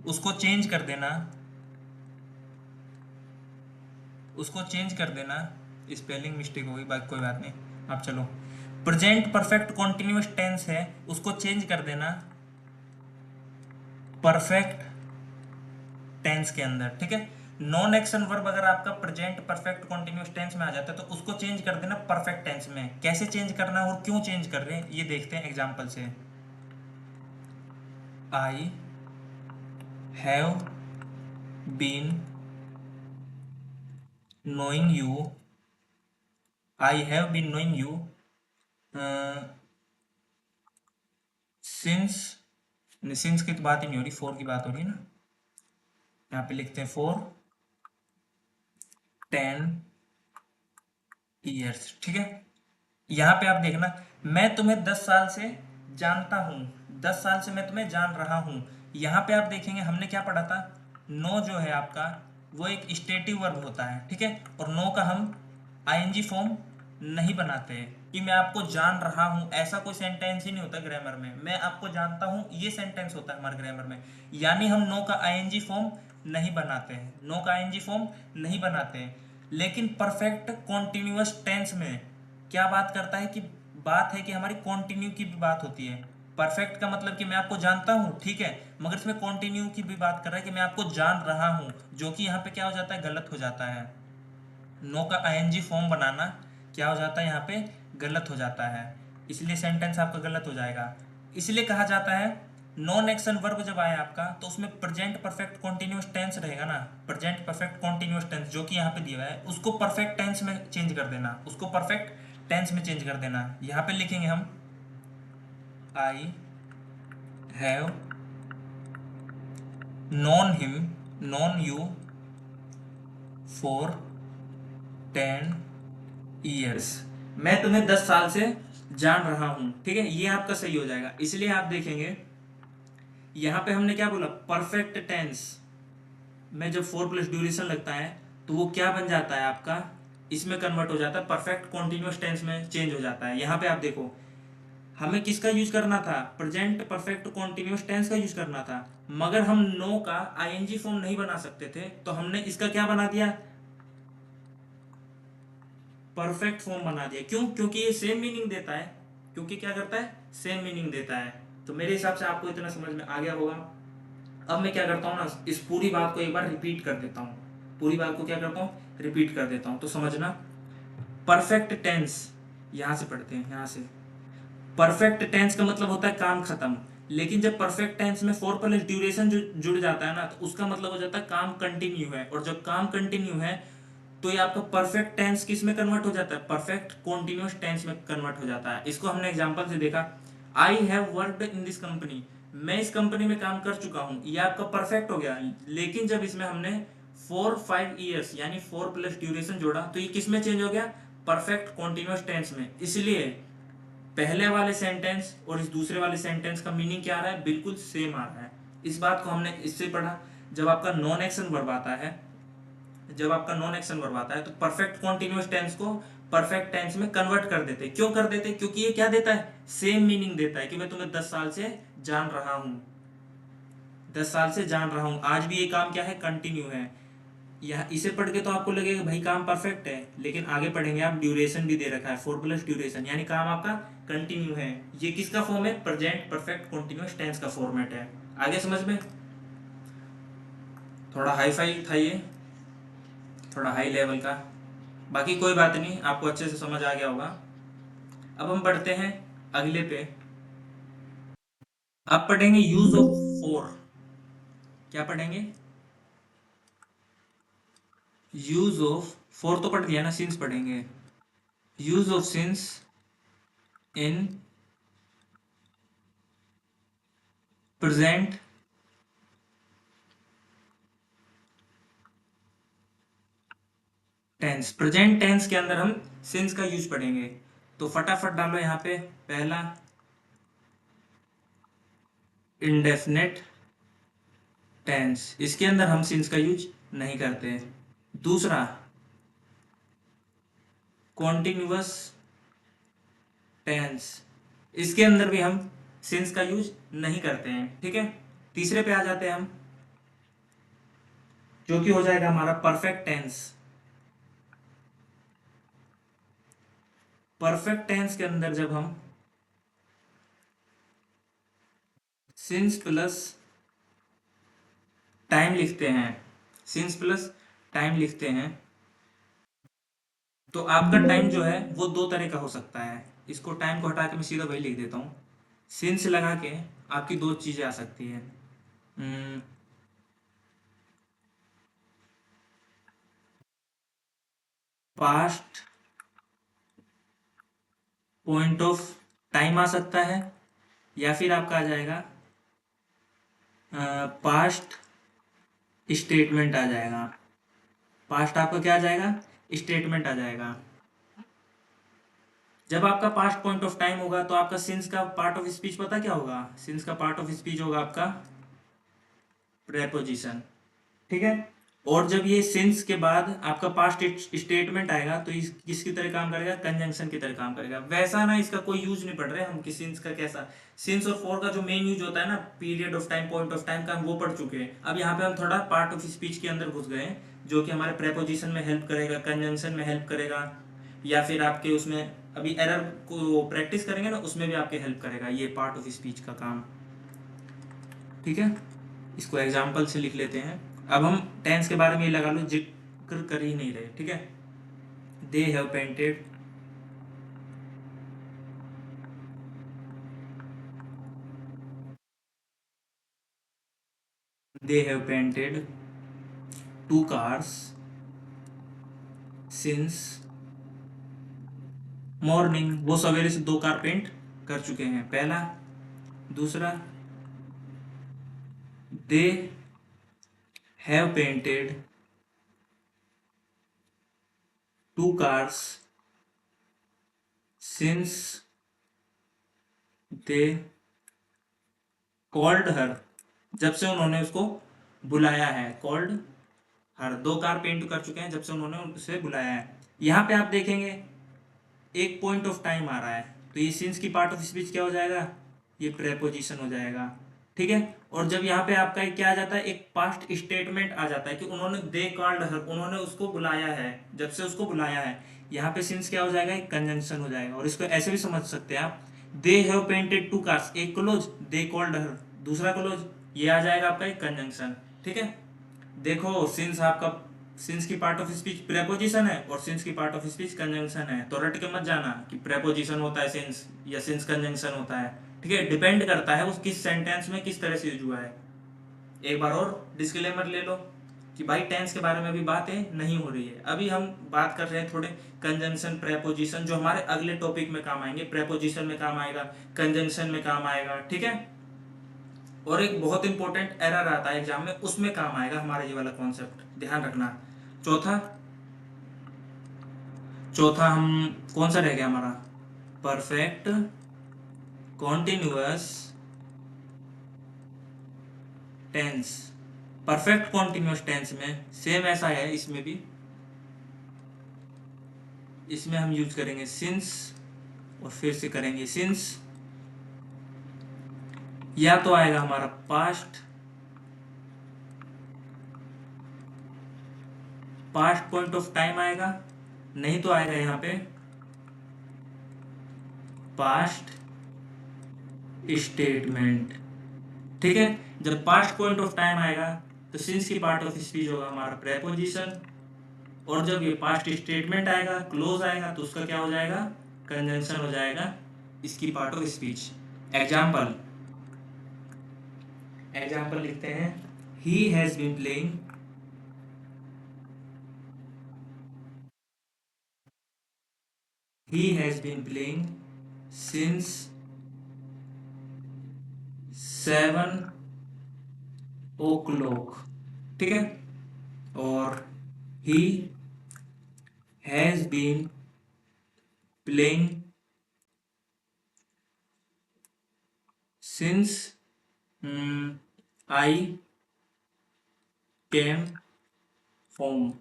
उसको चेंज कर देना, उसको चेंज कर देना। स्पेलिंग मिस्टेक होगी, बाकी कोई बात नहीं। आप चलो, प्रेजेंट परफेक्ट कॉन्टिन्यूअस टेंस है, उसको चेंज कर देना परफेक्ट टेंस के अंदर, ठीक है। नॉन एक्शन वर्ब अगर आपका प्रेजेंट परफेक्ट कॉन्टिन्यूअस टेंस में आ जाता है तो उसको चेंज कर देना परफेक्ट टेंस में। कैसे चेंज करना है और क्यों चेंज कर रहे हैं ये देखते हैं एग्जांपल से। I have been knowing you, I have been knowing you since की तो बात ही नहीं हो रही, फॉर की बात हो रही है ना। यहाँ पे लिखते हैं फॉर 10 years, ठीक है। यहाँ पे आप देखना, मैं तुम्हें 10 साल से जानता हूँ, 10 साल से मैं तुम्हें जान रहा हूँ। यहाँ पे आप देखेंगे हमने क्या पढ़ा था, नो जो है आपका वो एक स्टेटिव वर्ब होता है, ठीक है, और नो का हम आईएनजी फॉर्म नहीं बनाते हैं कि मैं आपको जान रहा हूं, ऐसा कोई सेंटेंस ही नहीं होता ग्रामर में। मैं आपको जानता हूं ये सेंटेंस होता है हमारे ग्रामर में, यानी हम नो का आईएनजी फॉर्म नहीं बनाते हैं, नो का आईएनजी फॉर्म नहीं बनाते हैं। लेकिन परफेक्ट कॉन्टिन्यूअस टेंस में क्या बात करता है कि बात है कि हमारी कॉन्टिन्यू की भी बात होती है। परफेक्ट का मतलब कि मैं आपको जानता हूं, ठीक है, मगर इसमें कॉन्टिन्यू की भी बात कर रहा है कि मैं आपको जान रहा हूं, जो कि यहाँ पे क्या हो जाता है, गलत हो जाता है। नो का आईएनजी फॉर्म बनाना क्या हो जाता है, यहाँ पे गलत हो जाता है, इसलिए सेंटेंस आपका गलत हो जाएगा। इसलिए कहा जाता है नॉन एक्शन वर्ब जब आए आपका तो उसमें प्रेजेंट परफेक्ट कॉन्टिन्यूअस टेंस रहेगा ना, प्रेजेंट परफेक्ट कॉन्टिन्यूअस टेंस जो कि यहाँ पे दिया हुआ है उसको परफेक्ट टेंस में चेंज कर देना, उसको परफेक्ट टेंस में चेंज कर देना। यहाँ पे लिखेंगे हम I have non him, non you for 10 years, मैं तुम्हें 10 साल से जान रहा हूं, ठीक है, ये आपका सही हो जाएगा। इसलिए आप देखेंगे यहां पे हमने क्या बोला, परफेक्ट टेंस में जब 4 प्लस ड्यूरेशन लगता है तो वो क्या बन जाता है आपका, इसमें कन्वर्ट हो जाता है, परफेक्ट कॉन्टिन्यूअस टेंस में चेंज हो जाता है। यहाँ पे आप देखो हमें किसका यूज करना था, प्रेजेंट परफेक्ट कॉन्टिन्यूअस टेंस का यूज करना था, मगर हम नो का आईएनजी फॉर्म नहीं बना सकते थे तो हमने इसका क्या बना दिया, परफेक्ट फॉर्म बना दिया। क्यों? क्योंकि ये सेम मीनिंग देता है, क्योंकि क्या करता है, सेम मीनिंग देता है। तो मेरे हिसाब से आपको इतना समझ में आ गया होगा। अब मैं क्या करता हूँ ना, इस पूरी बात को एक बार रिपीट कर देता हूँ, पूरी बात को क्या करता हूँ, रिपीट कर देता हूँ, तो समझना। परफेक्ट टेंस, यहां से पढ़ते हैं, यहां से परफेक्ट टेंस का मतलब होता है काम खत्म, लेकिन जब परफेक्ट टेंस में 4 प्लस ड्यूरेशन जो जुड़ जाता है ना तो उसका मतलब हो जाता है काम कंटिन्यू है, और जब काम कंटिन्यू है तो ये आपका परफेक्ट टेंस किस में कन्वर्ट हो जाता है, परफेक्ट कॉन्टिन्यूअस टेंस में कन्वर्ट हो जाता है। इसको हमने एग्जांपल से देखा, I have worked in this company, मैं इस कंपनी में काम कर चुका हूं, ये आपका परफेक्ट हो गया। लेकिन जब इसमें हमने 4-5 ईयर्स यानी 4 प्लस ड्यूरेशन जोड़ा तो ये किस में चेंज हो गया, परफेक्ट कॉन्टिन्यूअस टेंस में। इसलिए पहले वाले सेंटेंस और इस दूसरे वाले सेंटेंस का मीनिंग क्या आ रहा है, बिल्कुल सेम आ रहा है। इस बात को हमने इससे पढ़ा, जब आपका नॉन एक्शन वर्ब आता है, जब आपका नॉन एक्शन वर्ब आता है तो परफेक्ट कॉन्टिन्यूअस टेंस को परफेक्ट टेंस में कन्वर्ट कर देते। क्यों कर देते, क्योंकि ये क्या देता है, सेम मीनिंग देता है कि मैं तुम्हें 10 साल से जान रहा हूं, 10 साल से जान रहा हूं, आज भी ये काम क्या है, कंटिन्यू है। यह इसे पढ़ के तो आपको लगेगा भाई काम परफेक्ट है, लेकिन आगे पढ़ेंगे आप ड्यूरेशन भी दे रखा है 4 प्लस ड्यूरेशन, यानी काम आपका कंटिन्यू है। ये किसका फॉर्म है, प्रेजेंट परफेक्ट कॉन्टिन्यूअस टेंस का फॉर्मेट है। आगे समझ में? थोड़ा हाई फाई था ये, थोड़ा हाई लेवल का। बाकी कोई बात नहीं, आपको अच्छे से समझ आ गया होगा। अब हम बढ़ते हैं अगले पे। आप पढ़ेंगे यूज ऑफ फोर। क्या पढ़ेंगे? यूज ऑफ फोर तो पढ़ दिया ना, सिंस पढ़ेंगे। Use of since in present tense. Present tense के अंदर हम सिंस का यूज पढ़ेंगे। तो फटाफट डालो यहाँ पे। पहला, इंडेफिनेट टेंस, इसके अंदर हम सिंस का यूज नहीं करते। दूसरा, कॉन्टिन्यूअस टेंस, इसके अंदर भी हम सिंस का यूज नहीं करते हैं। ठीक है। तीसरे पे आ जाते हैं हम, जो कि हो जाएगा हमारा परफेक्ट टेंस। परफेक्ट टेंस के अंदर जब हम सिंस प्लस टाइम लिखते हैं, सिंस प्लस टाइम लिखते हैं, तो आपका टाइम जो है वो दो तरह का हो सकता है। इसको टाइम को हटा के मैं सीधा वही लिख देता हूँ। सिंस लगा के आपकी दो चीजें आ सकती है। पास्ट पॉइंट ऑफ टाइम आ सकता है, या फिर आपका आ जाएगा पास्ट स्टेटमेंट आ जाएगा। पास्ट आपका क्या आ जाएगा? स्टेटमेंट आ जाएगा। जब आपका पास्ट पॉइंट ऑफ टाइम होगा तो आपका सिंस का पार्ट ऑफ स्पीच पता क्या होगा? सिंस का पार्ट ऑफ स्पीच होगा आपका प्रेपोजिशन। ठीक है। और जब ये सिंस के बाद आपका पास्ट स्टेटमेंट आएगा तो इस किसकी तरह काम करेगा? कंजंक्शन की तरह काम करेगा। वैसा ना इसका कोई यूज नहीं पढ़ रहे हम कि सिंस का कैसा। सिंस और फॉर का जो मेन यूज होता है ना, period of time, point of time का, हम वो पढ़ चुके हैं। अब यहाँ पे हम थोड़ा पार्ट ऑफ स्पीच के अंदर घुस गए हैं, जो कि हमारे प्रेपोजिशन में हेल्प करेगा, कंजंक्शन में हेल्प करेगा, या फिर आपके उसमें अभी एरर को प्रैक्टिस करेंगे ना, उसमें भी आपके हेल्प करेगा ये पार्ट ऑफ स्पीच का काम। ठीक है। इसको एग्जाम्पल से लिख लेते हैं। अब हम टेंस के बारे में ये लगा लो, जिक्र कर ही नहीं रहे। ठीक है। They have painted they have painted 2 cars since morning. वो सवेरे से 2 कार पेंट कर चुके हैं, पहला। दूसरा, they have painted 2 cars since they called her. जब से उन्होंने उसको बुलाया है। कॉल्ड हर, 2 कार पेंट कर चुके हैं जब से उन्होंने उसे बुलाया है। यहाँ पे आप देखेंगे एक पॉइंट ऑफ टाइम आ रहा है, तो ये सिंस की पार्ट ऑफ स्पीच क्या हो जाएगा? ये प्रेपोजिशन हो जाएगा। ठीक है। और जब यहाँ पे आपका एक क्या आ जाता है? एक पास्ट स्टेटमेंट आ जाता है कि उन्होंने दे कॉल्ड हर, उन्होंने उसको बुलाया है, जब से उसको बुलाया है। यहाँ पे सिंस क्या हो जाएगा? एक कंजंक्शन हो जाएगा। और इसको ऐसे भी समझ सकते हैं आप, दे हैव पेंटेड 2 कार्स, एक क्लोज, दे कॉल्ड हर दूसरा क्लोज, ये आ जाएगा आपका एक कंजंक्शन। ठीक है। देखो, सिंस आपका, सिंस की पार्ट ऑफ स्पीच प्रेपोजिशन है और सिंस की पार्ट ऑफ स्पीच कंजंक्शन है। तो रट के मत जाना कि प्रेपोजिशन होता है सिंस या सिंस कंजंक्शन होता है। ठीक है। डिपेंड करता है उस किस सेंटेंस में किस तरह से यूज हुआ है। एक बार और डिस्क्लेमर ले लो कि भाई टेंस के बारे में अभी बातें नहीं हो रही है, अभी हम बात कर रहे हैं थोड़े कंजंक्शन, प्रेपोजिशन, जो हमारे अगले टॉपिक में काम आएंगे। प्रेपोजिशन में काम आएगा, कंजंक्शन में काम आएगा। ठीक है। और एक बहुत इंपॉर्टेंट एरर आता है एग्जाम में, उसमें काम आएगा हमारा ये वाला कॉन्सेप्ट, ध्यान रखना। चौथा, चौथा हम कौन सा रह गया हमारा? Perfect continuous tense. Perfect continuous tense में सेम ऐसा है, इसमें भी, इसमें हम यूज करेंगे सिंस और फिर से करेंगे सिंस। या तो आएगा हमारा past, past point of time आएगा, नहीं तो आएगा यहाँ पे पास्ट स्टेटमेंट। ठीक है। जब पास्ट पॉइंट ऑफ टाइम आएगा तो सिंस की पार्ट ऑफ स्पीच होगा हमारा प्रेपोजिशन, और जब ये पास्ट स्टेटमेंट आएगा, क्लोज आएगा, तो उसका क्या हो जाएगा, कंजंक्शन हो जाएगा इसकी part of speech. Example example लिखते हैं, he has been playing, he has been playing since 7 o'clock, ठीक है। और he has been playing since I came home,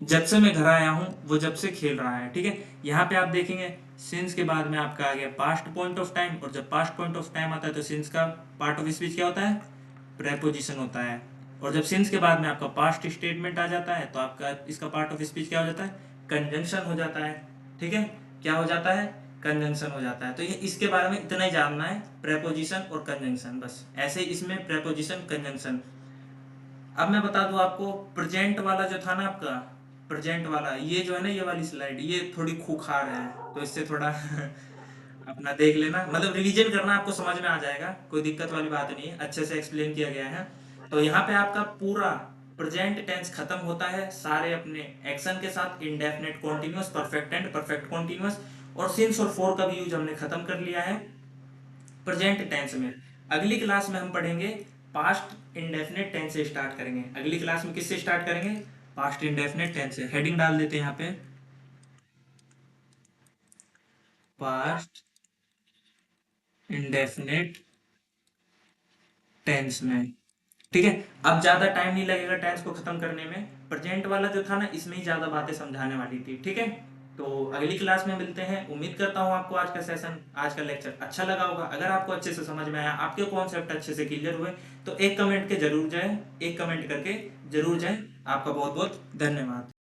जब से मैं घर आया हूं वो जब से खेल रहा है, ठीक है। यहाँ पे आप देखेंगे सिंस के बाद में आपका आ गया पास्ट पॉइंट ऑफ टाइम, और जब पास्ट पॉइंट ऑफ टाइम आता है तो सिंस का पार्ट ऑफ स्पीच क्या होता है, प्रेपोजिशन होता है। और जब सिंस के बाद में आपका पास्ट स्टेटमेंट आ जाता है तो आपका इसका पार्ट ऑफ स्पीच क्या हो जाता है, कंजंक्शन हो जाता है, ठीक है। क्या हो जाता है, कंजंक्शन हो जाता है। तो ये इसके बारे में इतना ही जानना है, प्रेपोजिशन और कंजंक्शन, बस ऐसे इसमें प्रेपोजिशन कंजंक्शन। अब मैं बता दूं आपको, प्रेजेंट वाला जो था ना आपका, प्रेजेंट वाला ये जो है ना, ये वाली स्लाइड ये थोड़ी खूंखार है, तो इससे थोड़ा अपना देख लेना, मतलब रिवीजन करना, आपको समझ में आ जाएगा, कोई दिक्कत वाली बात नहीं है, अच्छे से एक्सप्लेन किया गया है। तो यहाँ पे आपका पूरा प्रेजेंट टेंस खत्म होता है सारे अपने एक्शन के साथ, indefinite continuous, perfect and perfect continuous, और सिंस और फॉर का भी यूज हमने खत्म कर लिया है प्रेजेंट टेंस में। अगली क्लास में हम पढ़ेंगे पास्ट इंडेफिनिट टेंस से स्टार्ट करेंगे। अगली क्लास में किससे स्टार्ट करेंगे, पास्ट इंडेफिनिट टेंस से। हेडिंग डाल देते हैं यहाँ पे, पास्ट इंडेफिनिट टेंस में, ठीक है। अब ज्यादा टाइम नहीं लगेगा टेंस को खत्म करने में, प्रेजेंट वाला जो था ना इसमें ही ज्यादा बातें समझाने वाली थी, ठीक है। तो अगली क्लास में मिलते हैं। उम्मीद करता हूँ आपको आज का सेशन, आज का लेक्चर अच्छा लगा होगा। अगर आपको अच्छे से समझ में आया, आपके कॉन्सेप्ट अच्छे से क्लियर हुए, तो एक कमेंट के जरूर जाए, एक कमेंट करके जरूर जाए। आपका बहुत बहुत धन्यवाद।